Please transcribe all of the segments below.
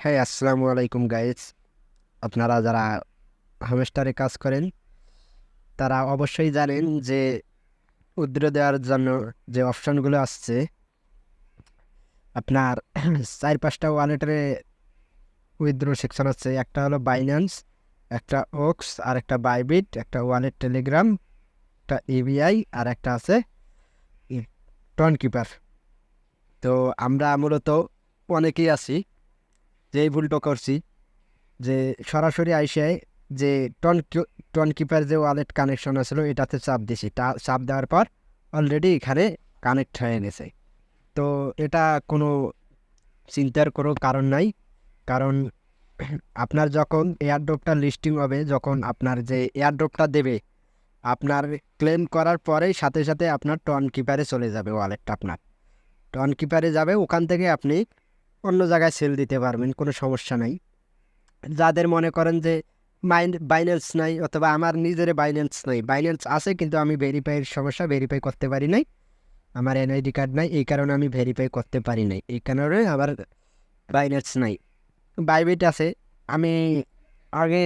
হ্যাঁ, আসসালামু আলাইকুম গাইস। আপনারা যারা হামস্টারে কাজ করেন তারা অবশ্যই জানেন যে উইথড্র দেওয়ার জন্য যে অপশনগুলো আসছে আপনার 4-5টা ওয়ালেটের উইথড্র সেকশন আছে। একটা হলো বাইন্যান্স, একটা ওক্স, আর একটা বাইবিট, একটা ওয়ালেট টেলিগ্রাম, একটা ইবিআই, আর একটা আছে টন কিপার। তো আমরা মূলত অনেকেই আছি যে এই ভুলটা করছি, যে সরাসরি আইসায় যে টন কিপার যে ওয়ালেট কানেকশন আছিল এটাতে চাপ দিছি, চাপ দেওয়ার পর অলরেডি এখানে কানেক্ট হয়ে গেছে। তো এটা কোনো চিন্তার কোনো কারণ নাই। কারণ আপনার যখন এয়ারড্রপটা লিস্টিং হবে, যখন আপনার যে এয়ারড্রপটা দেবে আপনার ক্লেম করার পরেই সাথে সাথে আপনার টন কিপারে চলে যাবে ওয়ালেটটা। আপনার টন কিপারে যাবে, ওখান থেকে আপনি অন্য জায়গায় সেল দিতে পারবেন, কোনো সমস্যা নাই। যাদের মনে করেন যে বাইন্যান্স নাই, অথবা আমার নিজের বাইন্যান্স নাই, বাইন্যান্স আছে কিন্তু আমি ভেরিফাইয়ের সমস্যা, ভেরিফাই করতে পারি নাই, আমার এনআইডি কার্ড নাই, এই কারণে আমি ভেরিফাই করতে পারি নাই, এই কারণে আমার বাইন্যান্স নাই। বাইবিট আছে। আমি আগে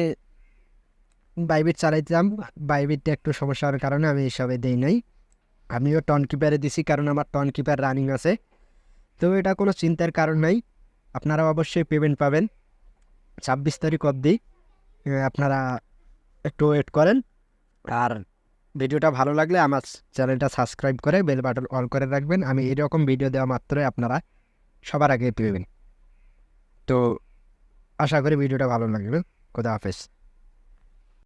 বাইবিট চালাইতাম, বাইবিটটা একটু সমস্যা হওয়ার কারণে আমি এসবে দেই নাই। আমিও টন কিপারে দিছি কারণ আমার টন কিপার রানিং আছে। তো এটা কোনো চিন্তার কারণ নাই, আপনারা অবশ্যই পেমেন্ট পাবেন 26 তারিখ অবধি। আপনারা একটু ওয়েট করেন। আর ভিডিওটা ভালো লাগলে আমার চ্যানেলটা সাবস্ক্রাইব করে বেল বাটন অল করে রাখবেন। আমি এরকম ভিডিও দেওয়া মাত্রই আপনারা সবার আগে পেবেন। তো আশা করি ভিডিওটা ভালো লাগবে। খোদা হাফেজ।